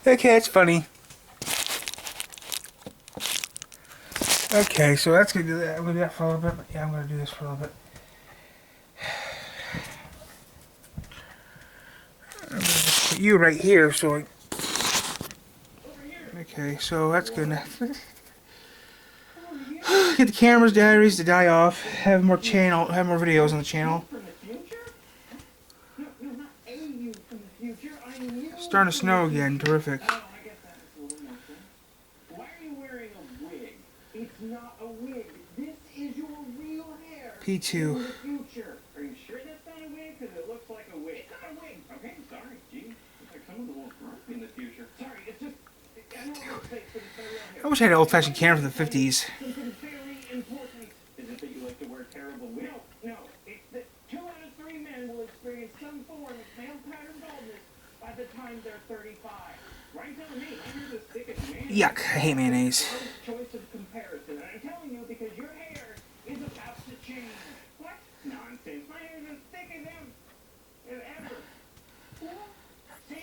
Okay, it's funny. Okay, so that's gonna do that. I'm gonna do that for a little bit, but yeah, I'm gonna do this for a little bit. I'm gonna just put you right here, so okay, so that's good. Get the camera's diaries to die off. Have more videos on the channel. Starting to snow again. Terrific. Why are you wearing a wig? It's not a wig. This is your real hair. P2. In the future. Are you sure that's not a wig? Because it looks like a wig. It's not a wig. Okay, sorry. Gee, looks like someone's a little grumpy in the future. Sorry, it's just... I know it looks fake, but it's my real hair. I wish I had an old-fashioned camera from the 50s. Something very important. Is it that you like to wear terrible wigs? No. It's that 2 out of 3 men will experience some form of male pattern baldness by the time they're 35. Right on me. Here's a stick of mayonnaise. Yuck, I hate mayonnaise. Choice of comparison. And I'm telling you because your hair is about to change. What? Nonsense. My hair is as thick as ever. Well, see? I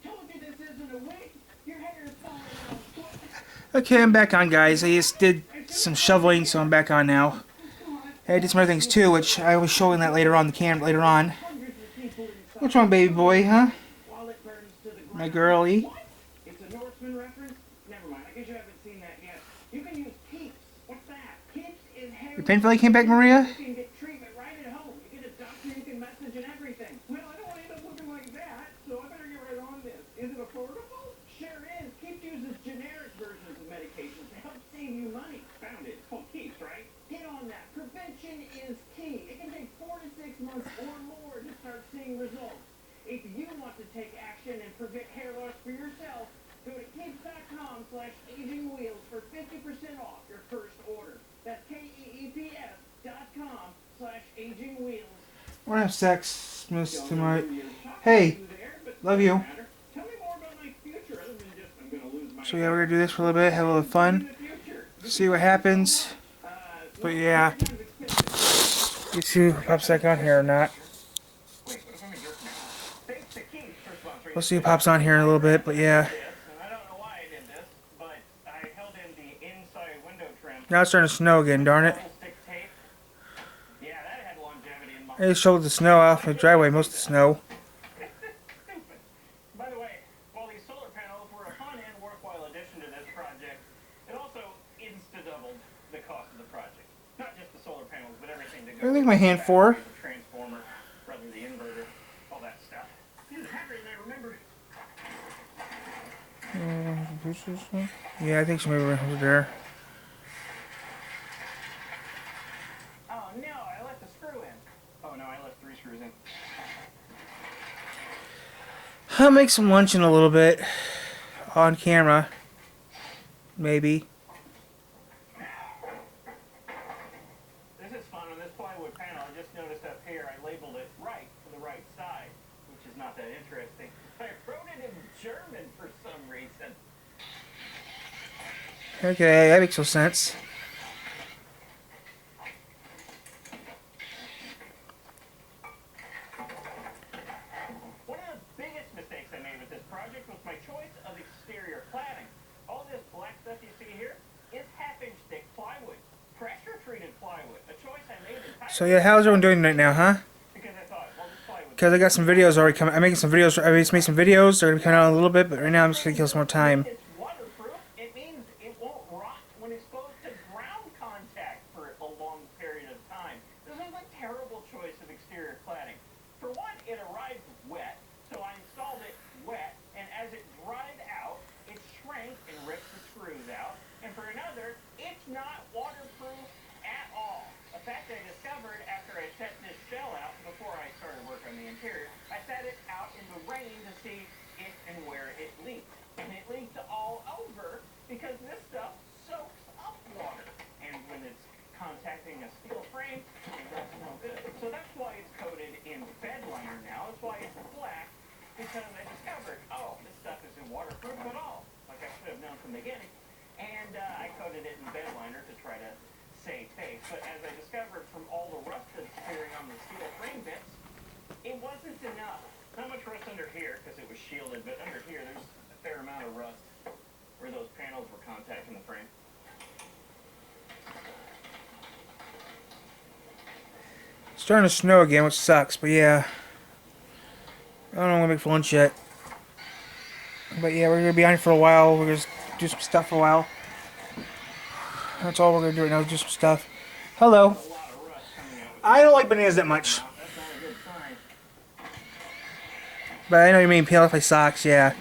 told you this isn't a wig. Your hair is falling off. Okay, I'm back on, guys. I just did some shoveling, so I'm back on now. I did some other things too, which I was showing that later on the camera later on. What's wrong, baby boy, huh? My girlie. It's a Norseman reference? Never mind. I guess you haven't seen that yet. You can use Peeps. What's that? Peeps is hair. Your painfully came back, Maria? You can get treatment right at home. You get a doctor, you can message and everything. Well, I don't want to end up looking like that, so I better get right on this. Is it affordable? Sure is. Peeps uses generic versions of medications to help save you money. Found it. It's called Peeps, right? Get on that. Prevention is key. It can take 4 to 6 months or more to start seeing results. If you want to take action and prevent hair loss for yourself, go to keeps.com/agingwheels for 50% off your first order. That's KEEPS.com/agingwheels. I want to have sex, Miss Tonight. Hey, love you. Tell me more about my future other than just I'm going to lose my So yeah, we're gonna do this for a little bit, have a little fun, see what happens. But yeah, you see who pops back on here or not. We'll see who pops on here in a little bit, but yeah. I don't know why I did this, but I held in the inside window trim. Now it's starting to snow again, darn it. Yeah, that had longevity in my... I just shoveled the snow off the driveway, most of the snow. Stupid. By the way, while these solar panels were a fun and worthwhile addition to this project, it also insta-doubled the cost of the project. Not just the solar panels, but everything to go. What do you think my hand for? The transformer, rather the inverter, all that stuff. This is heavier than I remembered. Yeah, I think she maybe was there. Oh no, I left the screw in. Oh no, I left 3 screws in. I'll make some lunch in a little bit. On camera. Maybe. This is fun on this plywood panel. I just noticed up here I labeled it right for the right side, which is not that interesting. I wrote it in German for some reason. Okay, that makes no sense. One of the biggest mistakes I made with this project was my choice of exterior cladding. All this black stuff you see here is half-inch thick plywood, pressure-treated plywood. A choice I made entirely. So yeah, how's everyone doing right now, huh? Because I thought, well, this plywood. Because I got some videos already coming. I'm making some videos. I just made some videos. They're gonna be coming out in a little bit, but right now I'm just gonna kill some more time. It's waterproof. It means it won't rot when exposed to ground contact for a long period of time. This is a terrible choice of exterior cladding. For one, it arrived wet, so I installed it wet, and as it dried out, it shrank and ripped the screws out. And for another, it's not waterproof at all. A fact I discovered after I set this shell out before I started work on the interior. I set it out in the rain to see if and where it leaked. And it leaked all over because this stuff soaks up water. And when it's contacting a steel frame, that's no good. So that's why it's coated in bed liner now. That's why it's black, because I discovered, oh, this stuff isn't waterproof at all, like I should have known from the beginning. And I coated it in bed liner to try to save face. But as I discovered from all the rust that's appearing on the steel frame bits, it wasn't enough. Not much rust under here because it was shielded, but under here there's a a fair amount of rust where those panels were contacting the frame. It's starting to snow again, which sucks, but yeah. I don't know what I'm gonna make for lunch yet. But yeah, we're gonna be on here for a while. We're gonna just do some stuff for a while. That's all we're gonna do right now, is do some stuff. Hello. There's a lot of rust coming out with I don't like bananas that much. now. That's not a good sign. But I know you mean peel off my socks, yeah.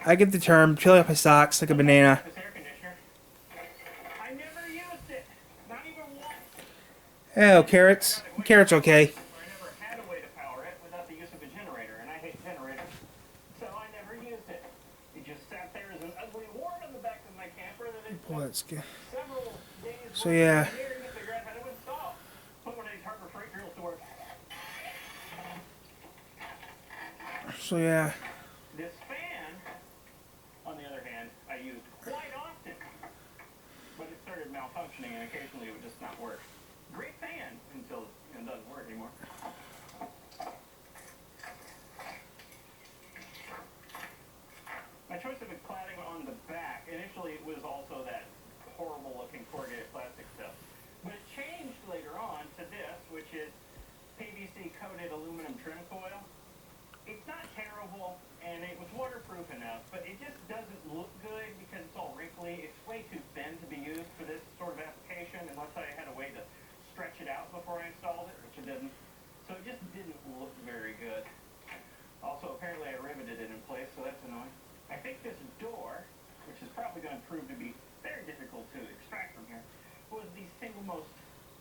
I get the term, peel off my socks like a banana. This air conditioner. I never used it. Not even once. Oh, carrots. Carrots okay. I never had a way to power it without the use of a generator, and I hate generators. So I never used it. It just sat there as an ugly wart on the back of my camper that it Well, took that's good. several days So, yeah. to figure out how to install. Put one of these Harbor Freight drills to work. So yeah. This fan, on the other hand, I used quite often. But it started malfunctioning and occasionally it would just not work. Great fan until it doesn't work anymore. My choice of a cladding on the back, initially it was also that horrible looking corrugated plastic stuff. But it changed later on to this, which is PVC coated aluminum trim coil. It's not terrible, and it was waterproof enough, but it just doesn't look good because it's all wrinkly. It's way too thin to be used for this sort of application, unless I had a way to stretch it out before I installed it, which I didn't. So it just didn't look very good. Also, apparently I riveted it in place, so that's annoying. I think this door, which is probably going to prove to be very difficult to extract from here, was the single most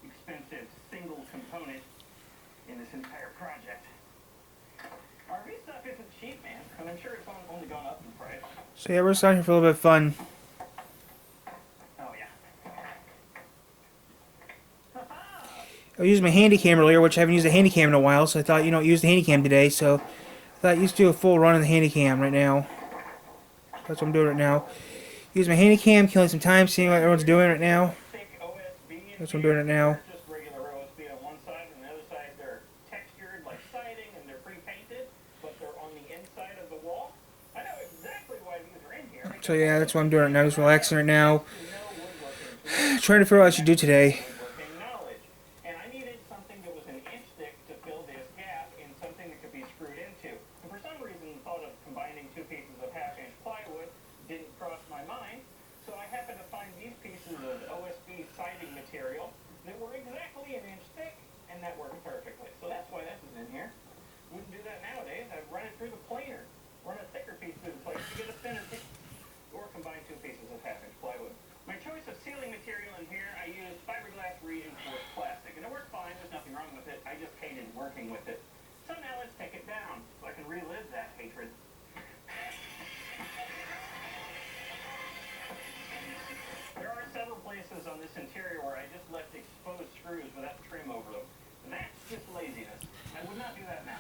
expensive single component in this entire project. RV stuff isn't cheap, man, and I'm sure it's only gone up in price. So yeah, we're just out here for a little bit of fun. Oh, yeah. I used my handy cam earlier, which I haven't used a handy cam in a while, so I thought, you know, use the handy cam today, so I thought you do a full run of the handy cam right now. That's what I'm doing right now. Use my handy cam, killing some time, seeing what everyone's doing right now. Thick OSB in That's what I'm doing right now. Just regular OSB on one side, and the other side they're textured like siding, and they're pre-painted, but they're on the inside of the wall. I know exactly why these are in here. So yeah, that's what I'm doing right now. Just relaxing right now. No woodworking. Trying to figure out what I should do today. Woodworking knowledge. And I needed something that was an inch thick to fill this gap in something that could be screwed into. And for some reason, the thought of combining two pieces of half-inch plywood didn't cross my mind. So I happened to find these pieces of OSB siding material that were exactly an inch thick, and that worked perfectly. So that's why this is in here. Wouldn't do that nowadays. I'd run it through the planer, run a thicker piece through the planer to get a thinner piece, or combine two pieces of half-inch plywood. My choice of ceiling material in here, I used fiberglass reinforced plastic, and it worked fine. There's nothing wrong with it. I just hated working with it. So now let's take it down so I can relive that hatred. There are several places on this interior where I just left exposed screws without trim over them. And that's just laziness. I would not do that now.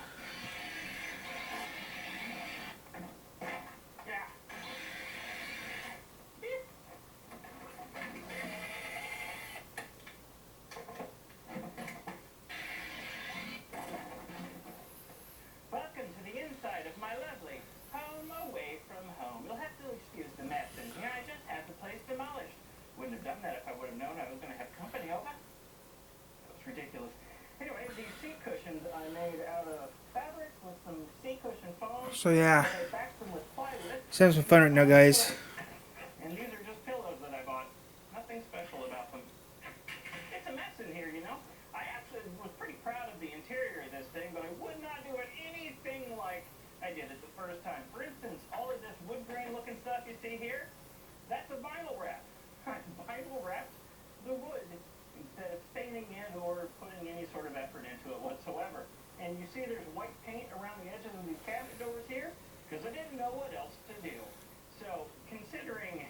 Yeah. Welcome to the inside of my lovely home away from home. You'll have to excuse the mess in here. I just had the place demolished. Wouldn't have done that if I would have known I was going to have company over. That was ridiculous. Anyway, these seat cushions I made out of fabric with some seat cushion foam. So yeah, I backed them with plywood. just having some fun right now, guys. And these are just pillows that I bought. Nothing special about them. It's a mess in here, you know. I actually was pretty proud of the interior of this thing, but I would not do it anything like I did it the first time. For instance, all of this wood grain looking stuff you see here, that's a vinyl wrap. I vinyl wrapped the wood instead of staining it or putting any sort of effort into it whatsoever. And you see there's white paint around the edges of these cabinet doors here because I didn't know what else to do. So considering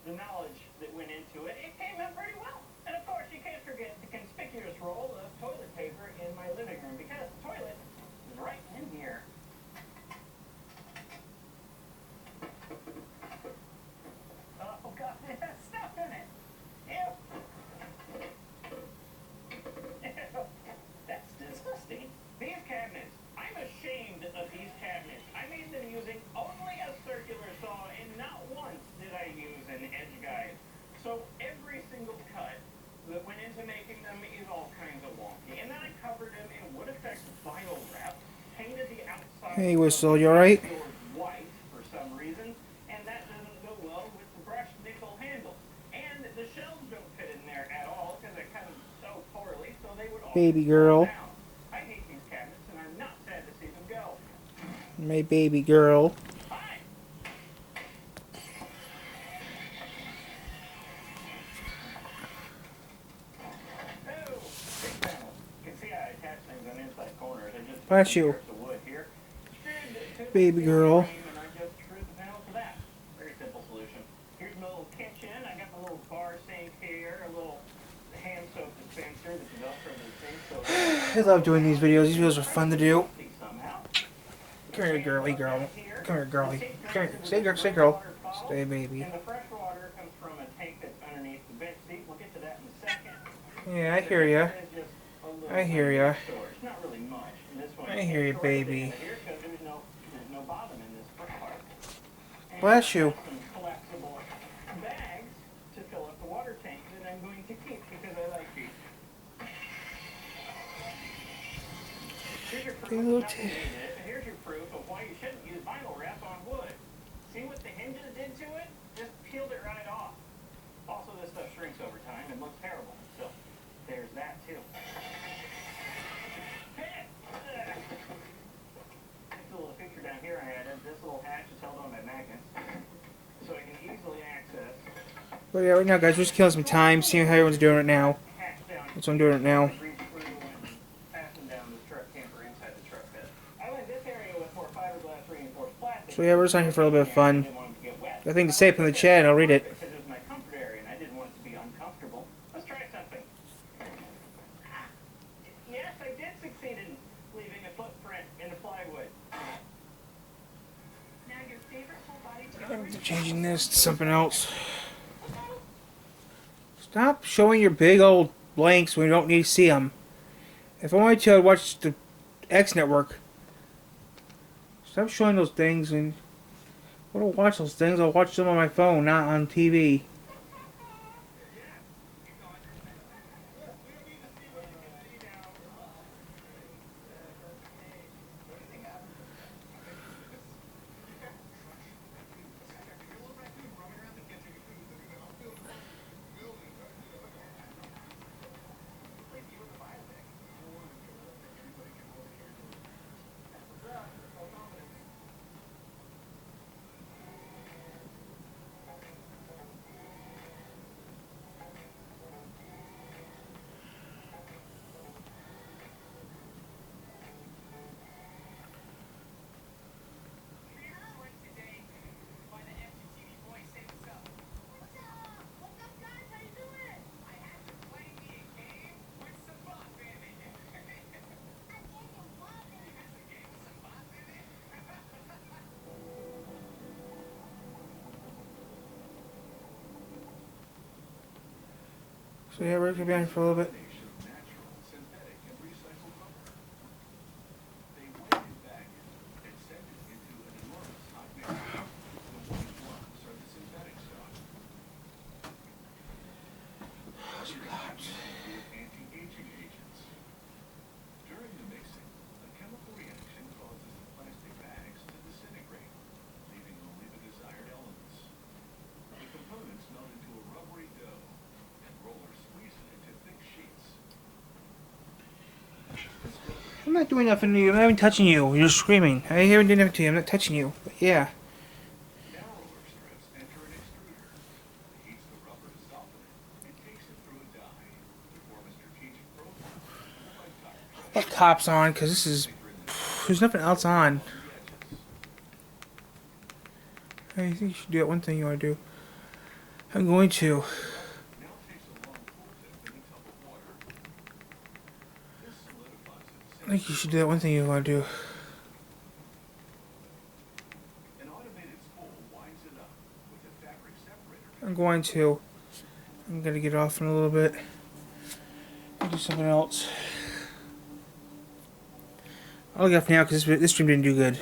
the knowledge that went into it, it came out pretty well. And of course, you can't forget the conspicuous role of toilet paper in my living room because the toilet is right in here. Oh God, it has stuff in it. Ew. Ew. That's disgusting. These Hey, Whistle, you alright? Doors white for some reason, and that doesn't go well with the brushed nickel handles. And the shelves don't fit in there at all because they're cut so poorly, so they would all Baby fall girl. down. I hate these cabinets, and I'm not sad to see them go. My baby girl. Hi. Oh, big panel. You can see I attach things on inside corners. I just Bless you. strips of wood here. Screwed to the Baby girl. frame, and I just screwed the panel to that. Very simple solution. Here's my little kitchen. I got my little bar sink here, a little hand soap dispenser that you don't from the sink. So I love doing these videos. These videos are fun to do. somehow. Come here, girly girl. Come here, girly. Come here. Stay, stay, girl. Stay, baby. And the fresh water comes from a tank that's underneath the bench seat. We'll get to that in a second. Yeah, I hear ya. It's just a little I hear ya. storage. Not really much. And this one I hear you, is baby. here because there's no bottom in this front part. And Bless you. some collapsible bags to fill up the water tank that I'm going to keep because I like these. Here's your proof. Little Nothing needed. And here's your proof of why you shouldn't use vinyl wrap on wood. See what the hinges did to it? Just peeled it right off. Also, this stuff shrinks over time and looks terrible. So, there's that too. This little feature down here I added. This little hatch is held on by magnets, so I can easily access But yeah, right now, guys, we're just killing some time, seeing how everyone's doing it now. hatch down. That's what I'm doing it now. Reach through and fasten down the truck camper inside the truck bed. I like this area with more fiberglass reinforced plastic. So yeah, we're just on here for a little bit of fun. I didn't want it to get wet. Got a thing to say up in the chat, and I'll read it. Because it was my comfort area and I didn't want it to be uncomfortable. Let's try something. Yes, I did succeed in leaving a footprint in the plywood. Now your favorite whole body I'm changing this to something else. Stop showing your big old blanks when you don't need to see them. If I wanted to, I'd watch the X Network. Stop showing those things, and I want to watch those things. I'll watch them on my phone, not on TV. So yeah, we're gonna be on for a little bit. I'm not doing nothing to you. I'm not even touching you. You're screaming. I haven't done nothing to you. I'm not touching you. But yeah. I'll put cops on because this is. There's nothing else on. I think you should do that one thing you want to do. I'm going to. I think you should do that one thing you want to do. I'm going to. I'm gonna get off in a little bit. I'll do something else. I'll get off now because this stream didn't do good.